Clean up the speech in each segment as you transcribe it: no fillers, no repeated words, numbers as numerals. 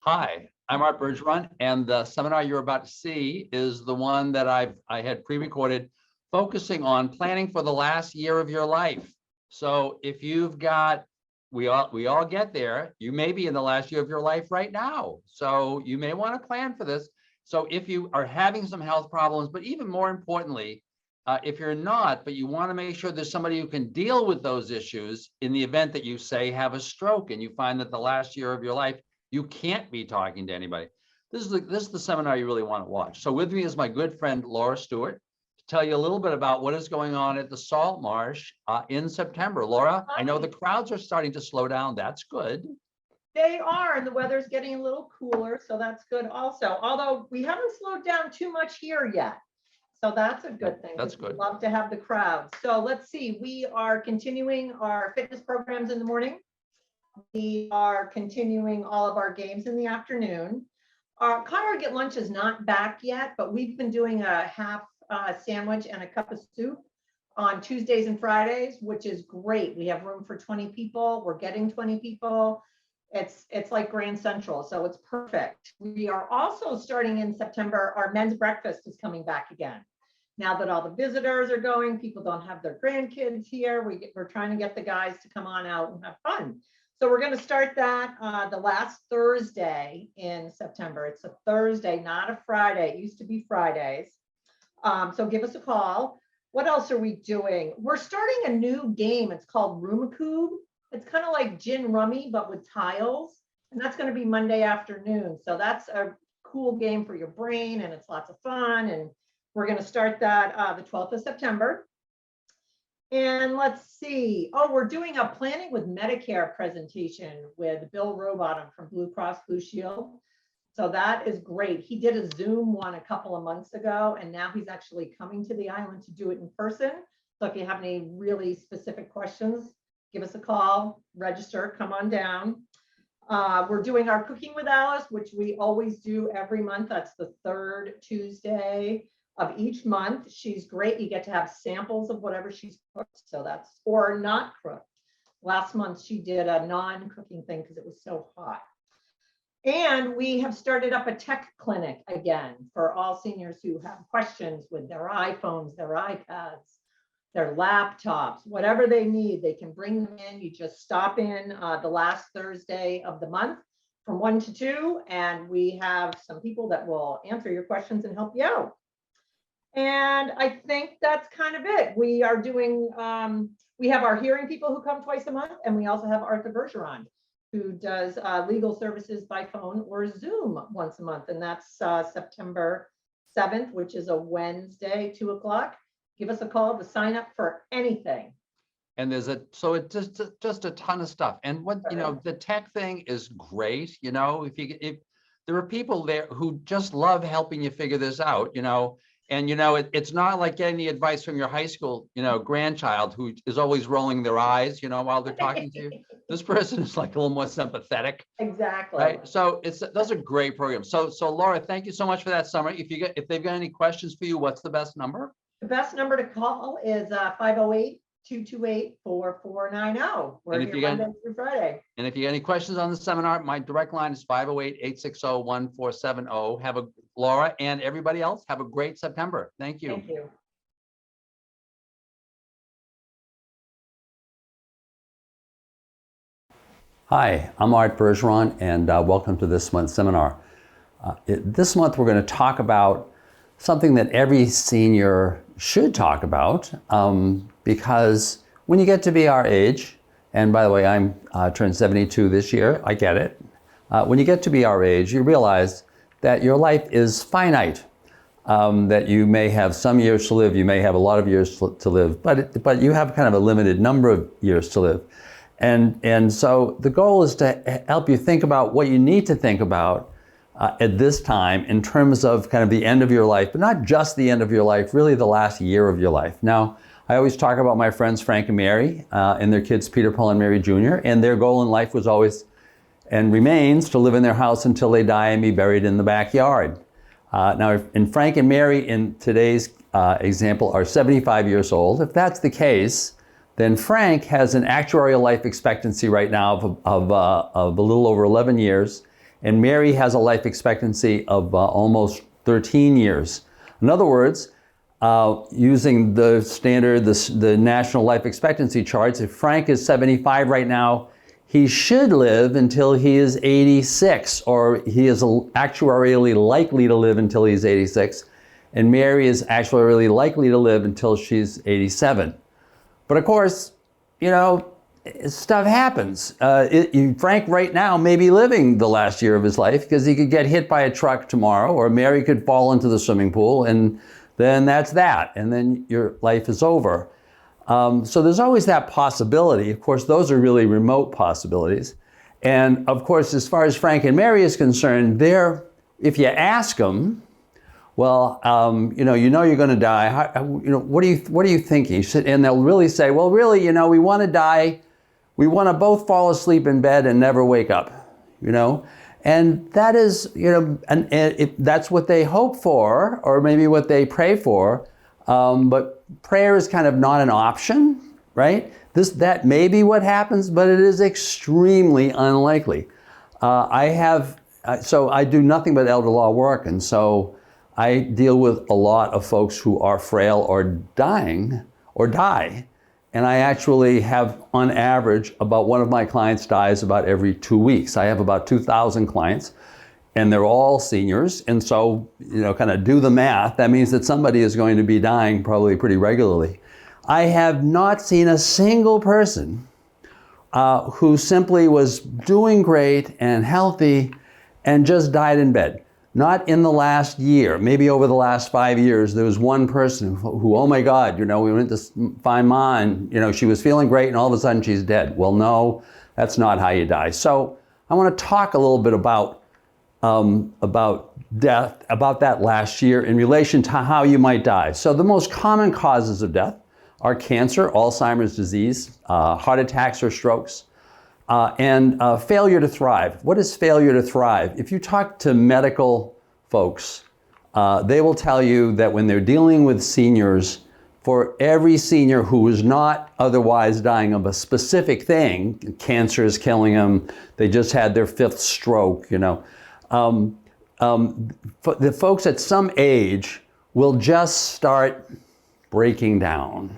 Hi, I'm Art Bergeron, and the seminar you're about to see is the one that I had pre-recorded, focusing on planning for the last year of your life. So if you've got, we all get there. You may be in the last year of your life right now, so you may want to plan for this. So if you are having some health problems, but even more importantly, if you're not, but you want to make sure there's somebody who can deal with those issues in the event that you, say, have a stroke and you find that the last year of your life you can't be talking to anybody. This is the seminar you really want to watch. So with me is my good friend Laura Stewart to tell you a little bit about what is going on at the Salt Marsh in September. Laura, I know the crowds are starting to slow down. That's good. They are, and the weather's getting a little cooler, so that's good also. Although we haven't slowed down too much here yet. So that's a good thing. That's good. We'd love to have the crowd. So let's see, we are continuing our fitness programs in the morning. We are continuing all of our games in the afternoon. Our congregate lunch is not back yet, but we've been doing a half sandwich and a cup of soup on Tuesdays and Fridays, which is great. We have room for 20 people. We're getting 20 people. It's like Grand Central, so it's perfect. We are also starting in September, our men's breakfast is coming back again. Now that all the visitors are going, people don't have their grandkids here. We're trying to get the guys to come on out and have fun. So we're going to start that the last Thursday in September. It's a Thursday, not a Friday. It used to be Fridays. So give us a call. What else are we doing? We're starting a new game. It's called Rumacube. It's kind of like gin rummy, but with tiles. And that's going to be Monday afternoon. So that's a cool game for your brain, and it's lots of fun. And we're going to start that the 12th of September. And let's see. Oh, we're doing a Planning with Medicare presentation with Bill Rowbottom from Blue Cross Blue Shield. So that is great. He did a Zoom one a couple of months ago, and now he's actually coming to the island to do it in person. So if you have any really specific questions, give us a call, register, come on down. We're doing our Cooking with Alice, which we always do every month. That's the third Tuesday of each month. She's great. You get to have samples of whatever she's cooked. So that's, or not cooked. Last month she did a non-cooking thing because it was so hot. And we have started up a tech clinic again for all seniors who have questions with their iPhones, their iPads, their laptops, whatever they need, they can bring them in. You just stop in the last Thursday of the month from 1 to 2, and we have some people that will answer your questions and help you out. And I think that's kind of it. We are doing, we have our hearing people who come twice a month, and we also have Arthur Bergeron, who does legal services by phone or Zoom once a month. And that's September 7th, which is a Wednesday, 2 o'clock. Give us a call to sign up for anything. And there's it's just a ton of stuff. And what, you know, the tech thing is great. You know, if there are people there who just love helping you figure this out, you know. And, you know, it's not like getting the advice from your high school, you know, grandchild who is always rolling their eyes, you know, while they're talking to you. This person is like a little more sympathetic. Exactly. Right. So those are great programs. So Laura, thank you so much for that summary. If they've got any questions for you, what's the best number? The best number to call is 508-228-4490. We're here Monday through Friday. And if you got any questions on the seminar, my direct line is 508-860-1470. Have a, Laura and everybody else, have a great September. Thank you. Thank you. Hi, I'm Art Bergeron, and welcome to this month's seminar. This month we're going to talk about something that every senior should talk about, because when you get to be our age, and by the way, I'm turned 72 this year, I get it. When you get to be our age, you realize that your life is finite, that you may have some years to live, you may have a lot of years to live, but you have kind of a limited number of years to live. And so the goal is to help you think about what you need to think about at this time in terms of kind of the end of your life, but not just the end of your life, really the last year of your life. Now, I always talk about my friends Frank and Mary and their kids Peter, Paul, and Mary Jr., and their goal in life was always and remains to live in their house until they die and be buried in the backyard. Now, in Frank and Mary in today's example are 75 years old. If that's the case, then Frank has an actuarial life expectancy right now of a little over 11 years. and Mary has a life expectancy of almost 13 years. In other words, using the standard, the national life expectancy charts, if Frank is 75 right now, he should live until he is 86, or he is actuarially likely to live until he's 86, and Mary is actuarially likely to live until she's 87. But of course, you know, stuff happens. Frank right now may be living the last year of his life because he could get hit by a truck tomorrow, or Mary could fall into the swimming pool, and then that's that, and then your life is over. So there's always that possibility. Of course, those are really remote possibilities. And of course, as far as Frank and Mary is concerned, if you ask them, well, you know you're going to die. What are you thinking? And they'll really say, well, really, we want to die. We want to both fall asleep in bed and never wake up, And that is, that's what they hope for, or maybe what they pray for. But prayer is kind of not an option, right? That may be what happens, but it is extremely unlikely. So I do nothing but elder law work, and so I deal with a lot of folks who are frail or dying or die. And I actually have, on average, about one of my clients dies about every 2 weeks. I have about 2,000 clients, and they're all seniors. And so, kind of do the math. That means that somebody is going to be dying probably pretty regularly. I have not seen a single person who simply was doing great and healthy and just died in bed. Not in the last year. Maybe over the last 5 years, there was one person who, oh my God, we went to find Ma, and she was feeling great, and all of a sudden she's dead. Well, no, that's not how you die. So I want to talk a little bit about death, about that last year in relation to how you might die. So the most common causes of death are cancer, Alzheimer's disease, heart attacks or strokes, and failure to thrive. What is failure to thrive? If you talk to medical folks, they will tell you that when they're dealing with seniors, for every senior who is not otherwise dying of a specific thing, cancer is killing them, they just had their 5th stroke, the folks at some age will just start breaking down.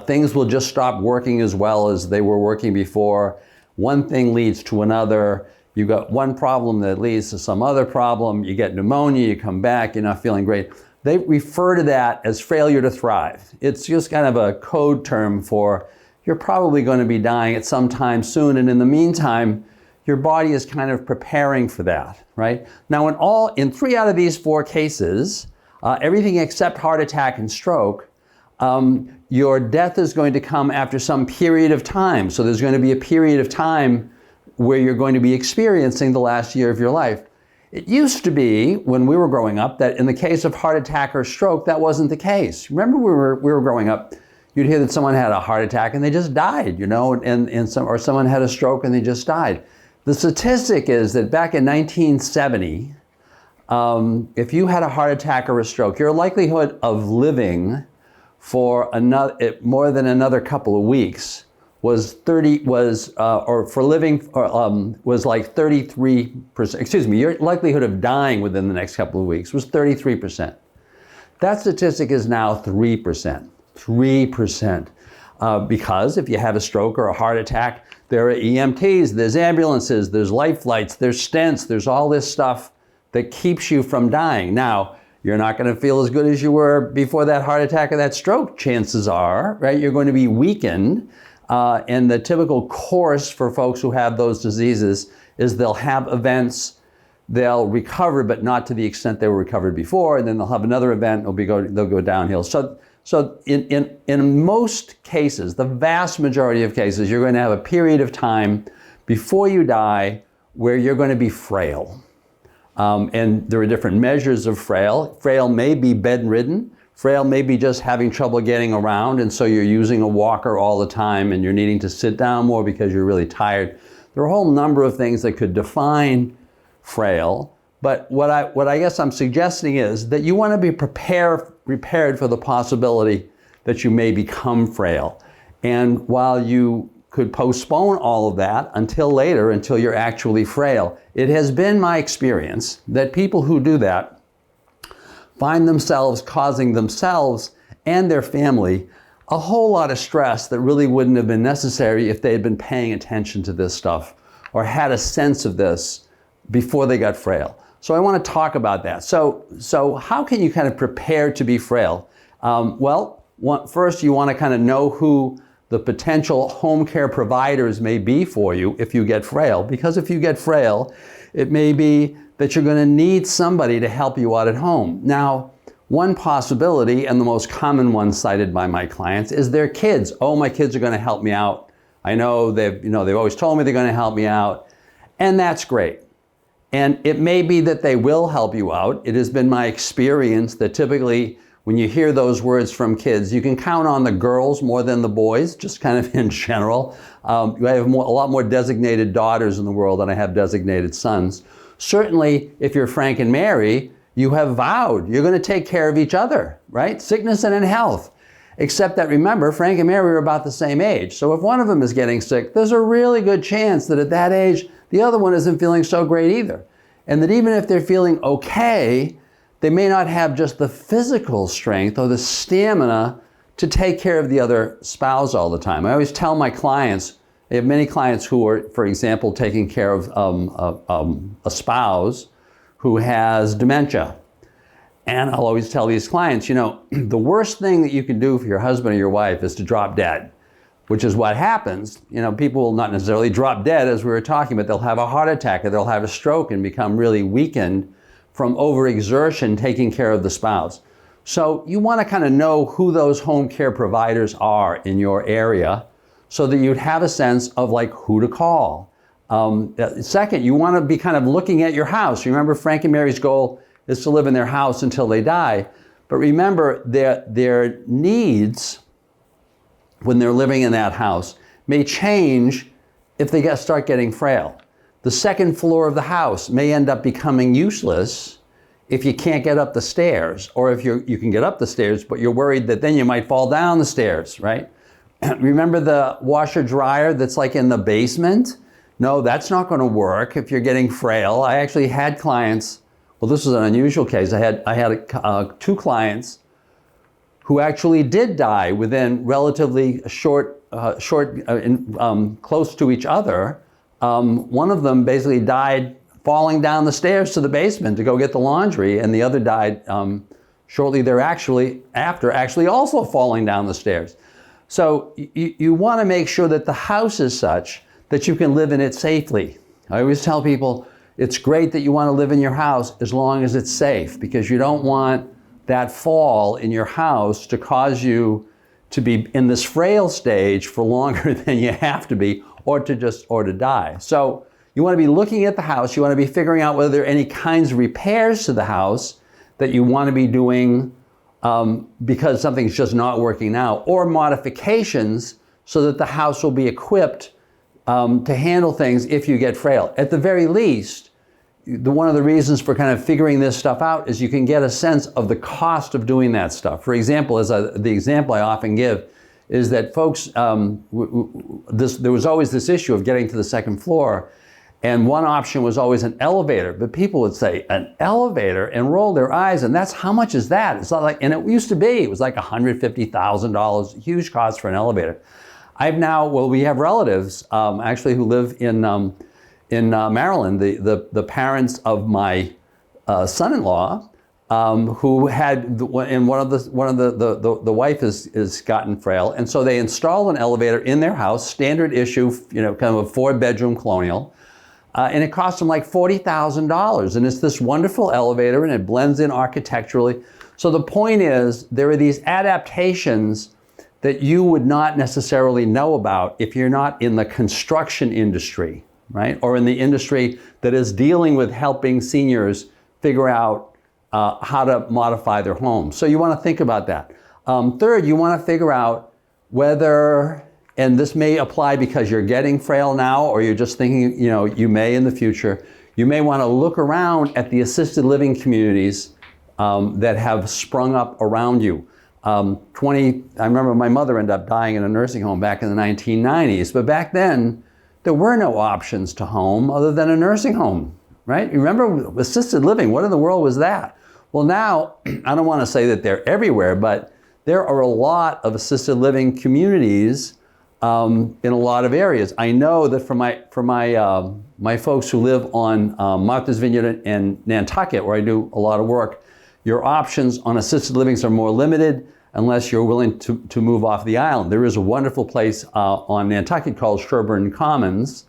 Things will just stop working as well as they were working before. One thing leads to another. You got one problem that leads to some other problem. You get pneumonia, you come back, you're not feeling great. They refer to that as failure to thrive. It's just kind of a code term for you're probably going to be dying at some time soon. And in the meantime, your body is kind of preparing for that, right? Now, in 3 out of these 4 cases, everything except heart attack and stroke, your death is going to come after some period of time. So there's going to be a period of time where you're going to be experiencing the last year of your life. It used to be, when we were growing up, that in the case of heart attack or stroke, that wasn't the case. Remember we were growing up, you'd hear that someone had a heart attack and they just died, or someone had a stroke and they just died. The statistic is that back in 1970, if you had a heart attack or a stroke, your likelihood of living for more than another couple of weeks was like 33%. Excuse me, your likelihood of dying within the next couple of weeks was 33%. That statistic is now 3%. 3%. Because if you have a stroke or a heart attack, there are EMTs, there's ambulances, there's life flights, there's stents, there's all this stuff that keeps you from dying. Now, you're not going to feel as good as you were before that heart attack or that stroke, chances are, right? You're going to be weakened. And the typical course for folks who have those diseases is they'll have events, they'll recover, but not to the extent they were recovered before, and then they'll have another event, they'll go downhill. So in most cases, the vast majority of cases, you're going to have a period of time before you die where you're going to be frail. And there are different measures of frail. Frail may be bedridden. Frail may be just having trouble getting around, and so you're using a walker all the time and you're needing to sit down more because you're really tired. There are a whole number of things that could define frail, but what I guess I'm suggesting is that you want to be prepared for the possibility that you may become frail. And while you could postpone all of that until later, until you're actually frail. It has been my experience that people who do that find themselves causing themselves and their family a whole lot of stress that really wouldn't have been necessary if they had been paying attention to this stuff or had a sense of this before they got frail. So I want to talk about that. So how can you kind of prepare to be frail? First, you want to kind of know who the potential home care providers may be for you if you get frail. Because if you get frail, it may be that you're going to need somebody to help you out at home. Now, one possibility, and the most common one cited by my clients, is their kids. Oh, my kids are going to help me out. I know they've always told me they're going to help me out. And that's great. And it may be that they will help you out. It has been my experience that typically when you hear those words from kids, you can count on the girls more than the boys, just kind of in general. I have a lot more designated daughters in the world than I have designated sons. Certainly, if you're Frank and Mary, you have vowed you're going to take care of each other, right? Sickness and in health. Except that, remember, Frank and Mary are about the same age. So if one of them is getting sick, there's a really good chance that at that age, the other one isn't feeling so great either. And that even if they're feeling okay, they may not have just the physical strength or the stamina to take care of the other spouse all the time. I always tell my clients, I have many clients who are, for example, taking care of a spouse who has dementia. And I'll always tell these clients, the worst thing that you can do for your husband or your wife is to drop dead, which is what happens. People will not necessarily drop dead as we were talking, but they'll have a heart attack or they'll have a stroke and become really weakened from overexertion taking care of the spouse. So you want to kind of know who those home care providers are in your area so that you'd have a sense of who to call. Second, you want to be kind of looking at your house. Remember, Frank and Mary's goal is to live in their house until they die. But remember, their needs when they're living in that house may change if they start getting frail. The second floor of the house may end up becoming useless if you can't get up the stairs, or if you can get up the stairs, but you're worried that then you might fall down the stairs, right? Remember the washer dryer that's in the basement? No, that's not going to work if you're getting frail. I actually had clients, well, this was an unusual case. I had 2 clients who actually did die within relatively close to each other. One of them basically died falling down the stairs to the basement to go get the laundry, and the other died shortly after also falling down the stairs. So you want to make sure that the house is such that you can live in it safely. I always tell people it's great that you want to live in your house as long as it's safe, because you don't want that fall in your house to cause you to be in this frail stage for longer than you have to be, or to die. So you want to be looking at the house. You want to be figuring out whether there are any kinds of repairs to the house that you want to be doing because something's just not working now, or modifications so that the house will be equipped to handle things if you get frail. At the very least, one of the reasons for kind of figuring this stuff out is you can get a sense of the cost of doing that stuff. For example, the example I often give is that folks, there was always this issue of getting to the second floor, and one option was always an elevator. But people would say, an elevator, and roll their eyes, and that's, how much is that? It's not and it used to be, it was $150,000, huge cost for an elevator. We have relatives actually who live in Maryland. The parents of my son-in-law, who had, and one of the wife is gotten frail, and so they installed an elevator in their house, standard issue, kind of a 4-bedroom colonial, and it cost them $40,000, and it's this wonderful elevator, and it blends in architecturally. So the point is, there are these adaptations that you would not necessarily know about if you're not in the construction industry, right? Or in the industry that is dealing with helping seniors figure out how to modify their homes. So you want to think about that. Third, you want to figure out whether, and this may apply because you're getting frail now, or you're just thinking, you may in the future, you may want to look around at the assisted living communities that have sprung up around you. I remember my mother ended up dying in a nursing home back in the 1990s, but back then there were no options to home other than a nursing home, right? You remember assisted living, what in the world was that? Well, now, I don't want to say that they're everywhere, but there are a lot of assisted living communities in a lot of areas. I know that for my folks who live on Martha's Vineyard and Nantucket, where I do a lot of work, your options on assisted living are more limited unless you're willing to move off the island. There is a wonderful place on Nantucket called Sherburne Commons.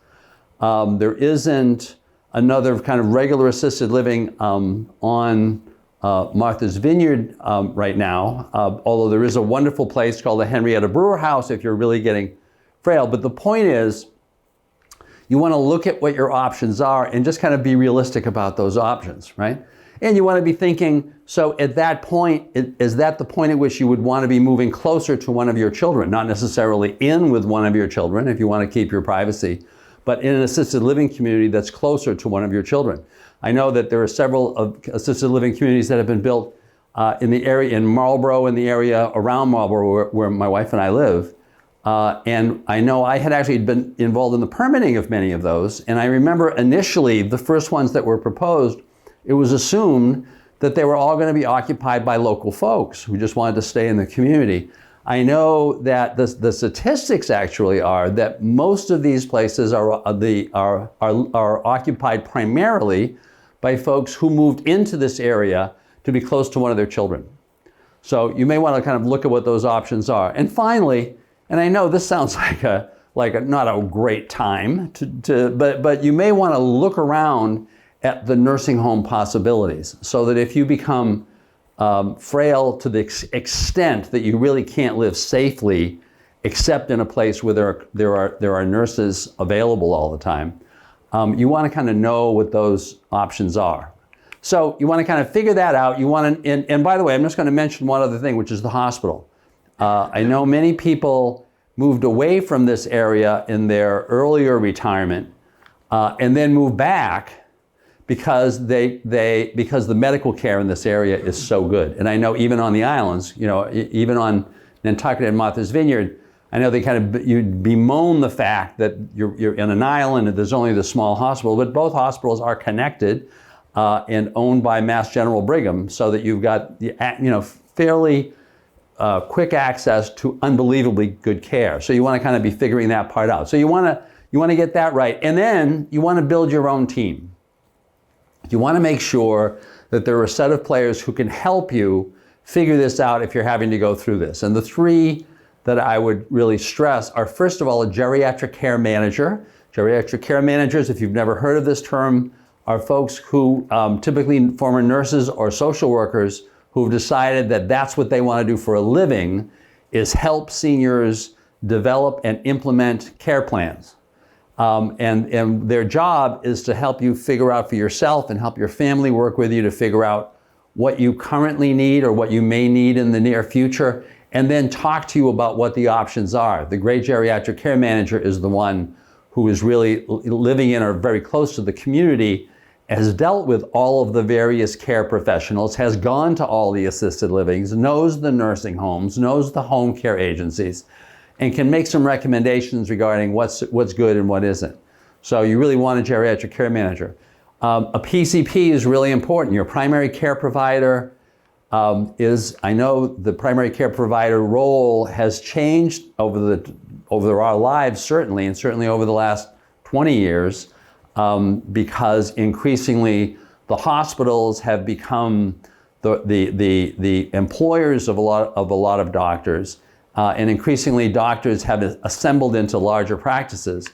There isn't another kind of regular assisted living on Martha's Vineyard right now, although there is a wonderful place called the Henrietta Brewer House if you're really getting frail. But the point is, you want to look at what your options are and just kind of be realistic about those options, right? And you want to be thinking, so at that point, is that the point at which you would want to be moving closer to one of your children? Not necessarily in with one of your children if you want to keep your privacy, but in an assisted living community that's closer to one of your children. I know that there are several assisted living communities that have been built in the area, in Marlborough, in the area around Marlborough where my wife and I live. And I know I had actually been involved in the permitting of many of those. And I remember initially the first ones that were proposed, it was assumed that they were all going to be occupied by local folks who just wanted to stay in the community. I know that the statistics actually are that most of these places are occupied primarily by folks who moved into this area to be close to one of their children. So you may want to kind of look at what those options are. And finally, and I know this sounds like not a great time but you may want to look around at the nursing home possibilities, so that if you become frail to the extent that you really can't live safely except in a place where there are nurses available all the time, you want to kind of know what those options are. So you want to kind of figure that out. You want to, and by the way, I'm just going to mention one other thing, which is the hospital. I know many people moved away from this area in their earlier retirement and then moved back because the medical care in this area is so good. And I know even on the islands, even on Nantucket and Martha's Vineyard, I know they kind of, you bemoan the fact that you're in an island and there's only the small hospital, but both hospitals are connected and owned by Mass General Brigham, so that you've got fairly quick access to unbelievably good care. So you want to kind of be figuring that part out. So you want to get that right, and then you want to build your own team. You want to make sure that there are a set of players who can help you figure this out if you're having to go through this. And the three that I would really stress are, first of all, a geriatric care manager. Geriatric care managers, if you've never heard of this term, are folks who typically former nurses or social workers who've decided that that's what they want to do for a living, is help seniors develop and implement care plans. And their job is to help you figure out for yourself and help your family work with you to figure out what you currently need or what you may need in the near future, and then talk to you about what the options are. The great geriatric care manager is the one who is really living in or very close to the community, has dealt with all of the various care professionals, has gone to all the assisted livings, knows the nursing homes, knows the home care agencies, and can make some recommendations regarding what's good and what isn't. So you really want a geriatric care manager. A PCP is really important. Your primary care provider I know the primary care provider role has changed over our lives, certainly, and certainly over the last 20 years, because increasingly the hospitals have become the employers of a lot of doctors. And increasingly doctors have assembled into larger practices.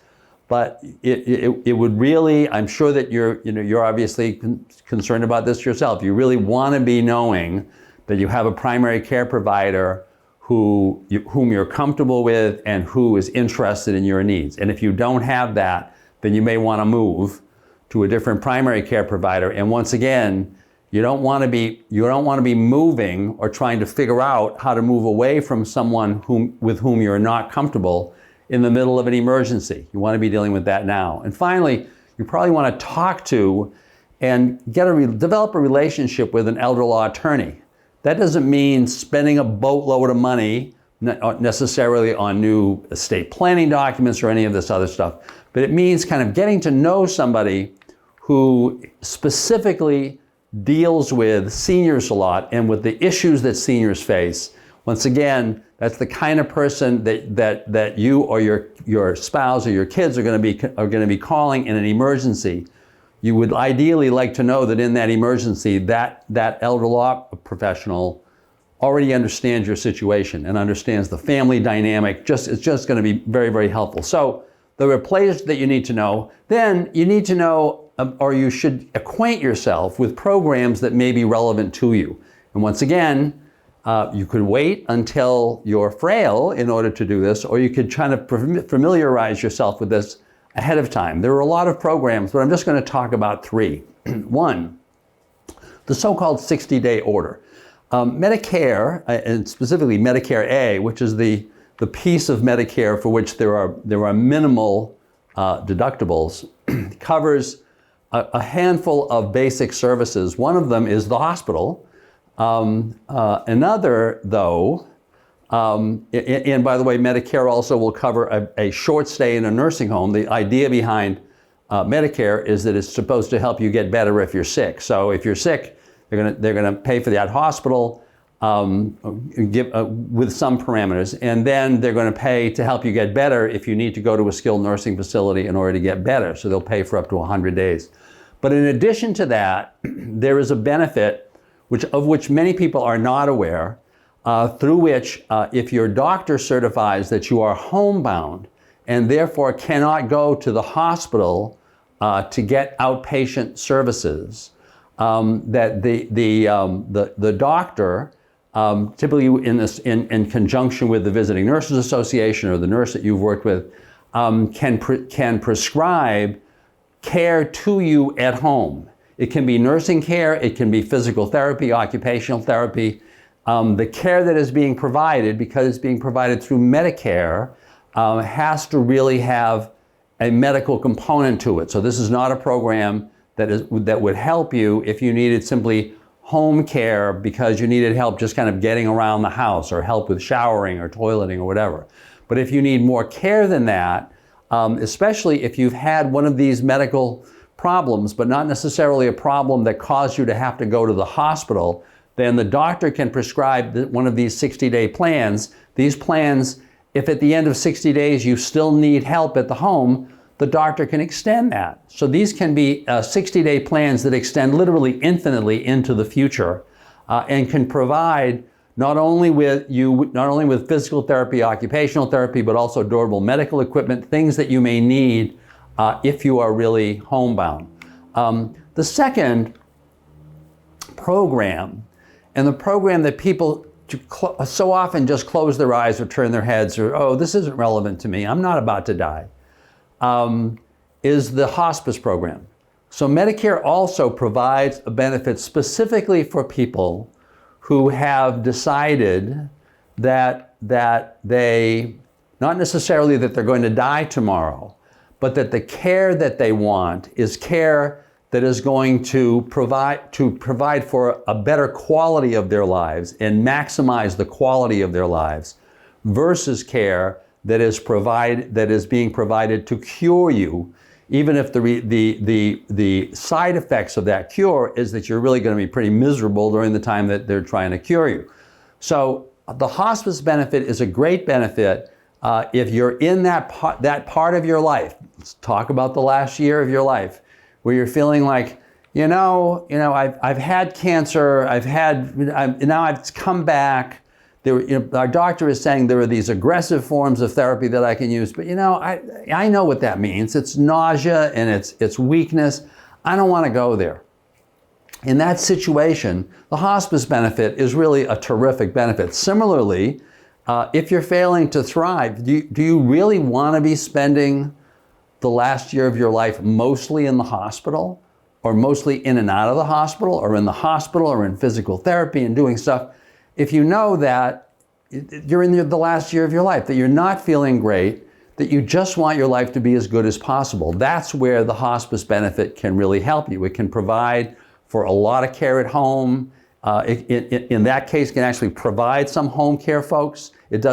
But it would really, I'm sure that you're obviously concerned about this yourself. You really want to be knowing that you have a primary care provider whom you're comfortable with and who is interested in your needs. And if you don't have that, then you may want to move to a different primary care provider. And once again, you don't want to be moving or trying to figure out how to move away from someone with whom you're not comfortable in the middle of an emergency. You want to be dealing with that now. And finally, you probably want to talk to and develop a relationship with an elder law attorney. That doesn't mean spending a boatload of money necessarily on new estate planning documents or any of this other stuff, but it means kind of getting to know somebody who specifically deals with seniors a lot and with the issues that seniors face. Once again, that's the kind of person that you or your spouse or your kids are going to be calling in an emergency. You would ideally like to know that in that emergency, that elder law professional already understands your situation and understands the family dynamic. It's just going to be very, very helpful. So there are players that you need to know. Then you need to know, or you should acquaint yourself with programs that may be relevant to you. And once again, you could wait until you're frail in order to do this, or you could try to familiarize yourself with this ahead of time. There are a lot of programs, but I'm just going to talk about three. One, the so-called 60-day order. Medicare, and specifically Medicare A, which is the piece of Medicare for which there are minimal deductibles, covers a handful of basic services. One of them is the hospital. Another, though, and by the way, Medicare also will cover a short stay in a nursing home. The idea behind Medicare is that it's supposed to help you get better if you're sick. So if you're sick, they're gonna pay for that hospital with some parameters, and then they're going to pay to help you get better if you need to go to a skilled nursing facility in order to get better. So they'll pay for up to 100 days. But in addition to that, there is a benefit of which many people are not aware, through which if your doctor certifies that you are homebound and therefore cannot go to the hospital to get outpatient services, that the doctor, typically in conjunction with the Visiting Nurses Association or the nurse that you've worked with, can prescribe care to you at home. It can be nursing care, it can be physical therapy, occupational therapy. The care that is being provided, because it's being provided through Medicare, has to really have a medical component to it. So this is not a program that would help you if you needed simply home care because you needed help just kind of getting around the house or help with showering or toileting or whatever. But if you need more care than that, especially if you've had one of these medical problems, but not necessarily a problem that caused you to have to go to the hospital, then the doctor can prescribe one of these 60-day plans. These plans, if at the end of 60 days you still need help at the home, the doctor can extend that. So these can be 60-day plans that extend literally infinitely into the future, and can provide not only with physical therapy, occupational therapy, but also durable medical equipment, things that you may need if you are really homebound. The second program, and the program that people so often just close their eyes or turn their heads or, oh, this isn't relevant to me, I'm not about to die, is the hospice program. So Medicare also provides a benefit specifically for people who have decided that they, not necessarily that they're going to die tomorrow, but that the care that they want is care that is going to provide for a better quality of their lives and maximize the quality of their lives, versus care that is being provided to cure you, even if the side effects of that cure is that you're really going to be pretty miserable during the time that they're trying to cure you. So the hospice benefit is a great benefit if you're in that part of your life. Let's talk about the last year of your life, where you're feeling like, I've had cancer, now it's come back. Our doctor is saying there are these aggressive forms of therapy that I can use, but I know what that means. It's nausea and it's weakness. I don't want to go there. In that situation, the hospice benefit is really a terrific benefit. Similarly, if you're failing to thrive, do you really want to be spending the last year of your life mostly in the hospital, or mostly in and out of the hospital, or in the hospital, or in physical therapy and doing stuff? If you know that you're in the last year of your life, that you're not feeling great, that you just want your life to be as good as possible, that's where the hospice benefit can really help you. It can provide for a lot of care at home. in that case, can actually provide some home care, folks. It's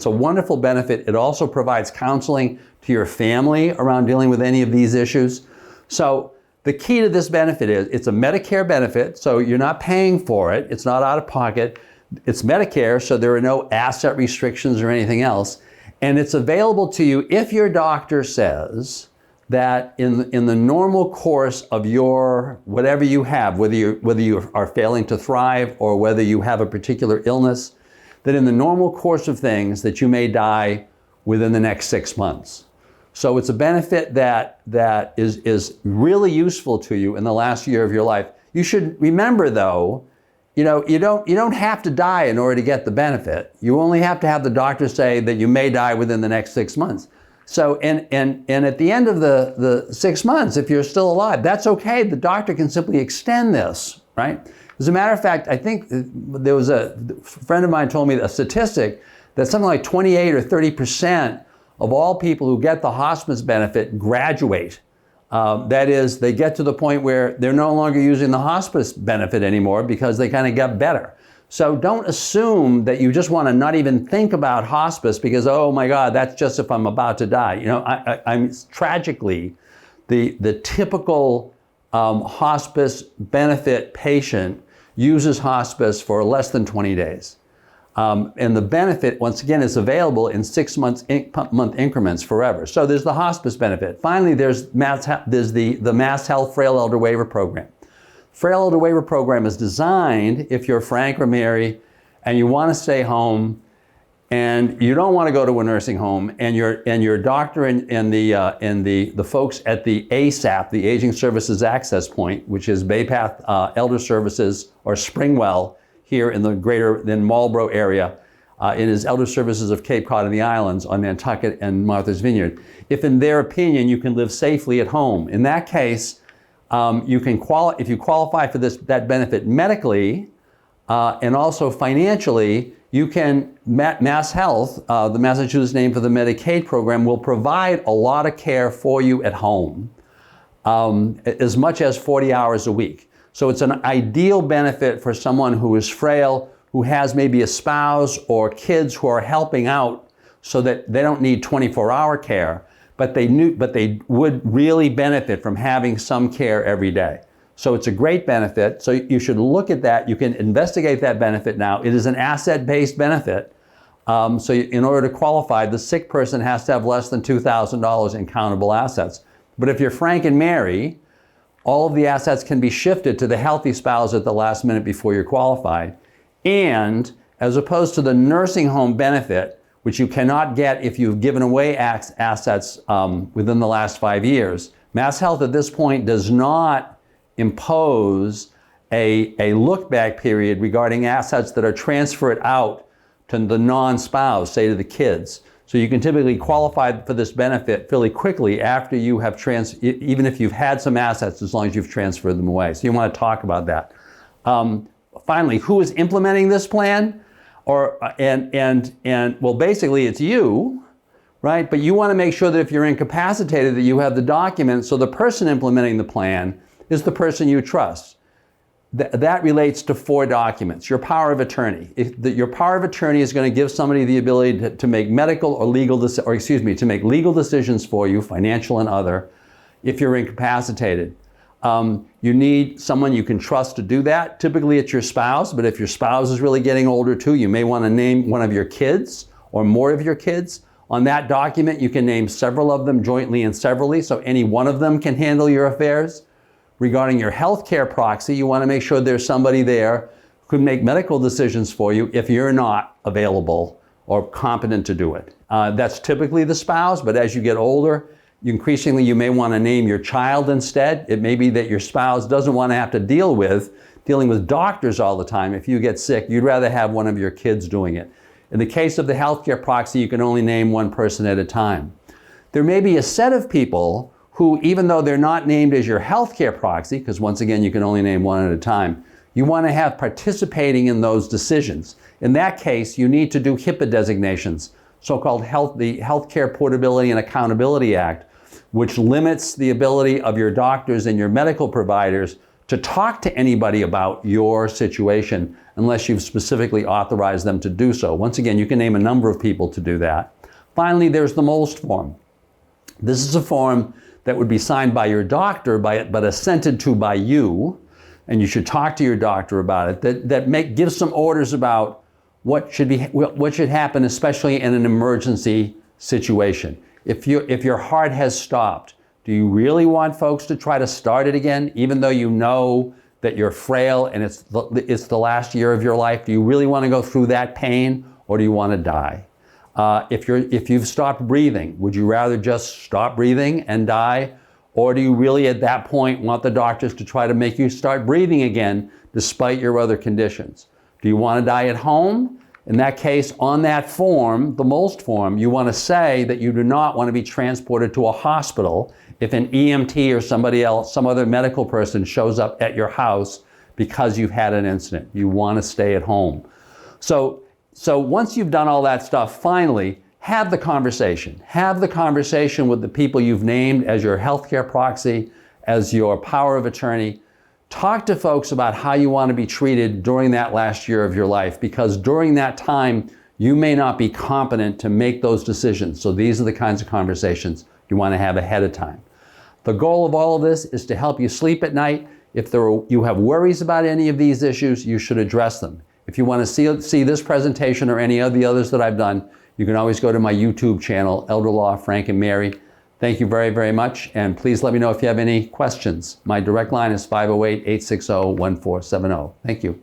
a wonderful benefit. It also provides counseling to your family around dealing with any of these issues. So the key to this benefit is it's a Medicare benefit, so you're not paying for it. It's not out of pocket. It's Medicare, so there are no asset restrictions or anything else. And it's available to you if your doctor says that in the normal course of your whatever you have, whether you are failing to thrive or whether you have a particular illness, that in the normal course of things that you may die within the next 6 months. So it's a benefit that is really useful to you in the last year of your life. You should remember, though, you don't have to die in order to get the benefit. You only have to have the doctor say that you may die within the next 6 months. So, and at the end of the 6 months, if you're still alive, that's okay. The doctor can simply extend this, right? As a matter of fact, I think there was a friend of mine told me a statistic that something like 28 or 30% of all people who get the hospice benefit graduate. That is, they get to the point where they're no longer using the hospice benefit anymore because they kind of get better. So don't assume that you just want to not even think about hospice because, oh my God, that's just if I'm about to die. You know, I'm tragically, the typical hospice benefit patient uses hospice for less than 20 days. And the benefit, once again, is available in 6 month increments forever. So there's the hospice benefit. Finally, there's the Mass Health Frail Elder Waiver Program. Frail Elder Waiver Program is designed if you're Frank or Mary and you want to stay home and you don't want to go to a nursing home and your doctor and the folks at the ASAP, the Aging Services Access Point, which is Bay Path Elder Services or Springwell here in the greater Marlborough area, it is Elder Services of Cape Cod and the Islands on Nantucket and Martha's Vineyard. If in their opinion you can live safely at home, in that case, you can if you qualify for that benefit medically and also financially, you can, Mass Health, the Massachusetts name for the Medicaid program, will provide a lot of care for you at home, as much as 40 hours a week. So it's an ideal benefit for someone who is frail, who has maybe a spouse or kids who are helping out so that they don't need 24-hour care. But they would really benefit from having some care every day. So it's a great benefit. So you should look at that. You can investigate that benefit now. It is an asset-based benefit. So in order to qualify, the sick person has to have less than $2,000 in countable assets. But if you're Frank and Mary, all of the assets can be shifted to the healthy spouse at the last minute before you're qualified. And as opposed to the nursing home benefit, which you cannot get if you've given away assets within the last 5 years. Mass Health at this point does not impose a look-back period regarding assets that are transferred out to the non-spouse, say to the kids. So you can typically qualify for this benefit fairly quickly after you have even if you've had some assets, as long as you've transferred them away. So you want to talk about that. Finally, who is implementing this plan? Well, basically it's you, right? But you want to make sure that if you're incapacitated that you have the documents, so the person implementing the plan is the person you trust. That relates to 4 documents. Your power of attorney. Your power of attorney is going to give somebody the ability to make medical or legal, to make legal decisions for you, financial and other, if you're incapacitated. You need someone you can trust to do that. Typically it's your spouse, but if your spouse is really getting older too, you may want to name one of your kids or more of your kids. On that document, you can name several of them jointly and severally, so any one of them can handle your affairs. Regarding your healthcare proxy, you want to make sure there's somebody there who can make medical decisions for you if you're not available or competent to do it. That's typically the spouse, but as you get older, increasingly you may want to name your child instead. It may be that your spouse doesn't want to have to dealing with doctors all the time. If you get sick, you'd rather have one of your kids doing it. In the case of the healthcare proxy, you can only name one person at a time. There may be a set of people who, even though they're not named as your healthcare proxy, because once again, you can only name one at a time, you want to have participating in those decisions. In that case, you need to do Hipaa designations, so-called the Healthcare Portability and Accountability Act, which limits the ability of your doctors and your medical providers to talk to anybody about your situation unless you've specifically authorized them to do so. Once again, you can name a number of people to do that. Finally, there's the MOLST form. This is a form that would be signed by your doctor, but assented to by you, and you should talk to your doctor about it, that gives some orders about what should happen, especially in an emergency situation. If your heart has stopped, do you really want folks to try to start it again, even though you know that you're frail and it's the last year of your life? Do you really want to go through that pain, or do you want to die? If you've stopped breathing, would you rather just stop breathing and die? Or do you really at that point want the doctors to try to make you start breathing again despite your other conditions? Do you want to die at home? In that case, on that form, the MOLST form, you want to say that you do not want to be transported to a hospital if an EMT or somebody else, some other medical person shows up at your house because you've had an incident. You want to stay at home. So once you've done all that stuff, finally, have the conversation. Have the conversation with the people you've named as your healthcare proxy, as your power of attorney. Talk to folks about how you want to be treated during that last year of your life, because during that time, you may not be competent to make those decisions. So these are the kinds of conversations you want to have ahead of time. The goal of all of this is to help you sleep at night. If you have worries about any of these issues, you should address them. If you want to see this presentation or any of the others that I've done, you can always go to my YouTube channel, Elder Law, Frank and Mary. Thank you very, very much. And please let me know if you have any questions. My direct line is 508-860-1470. Thank you.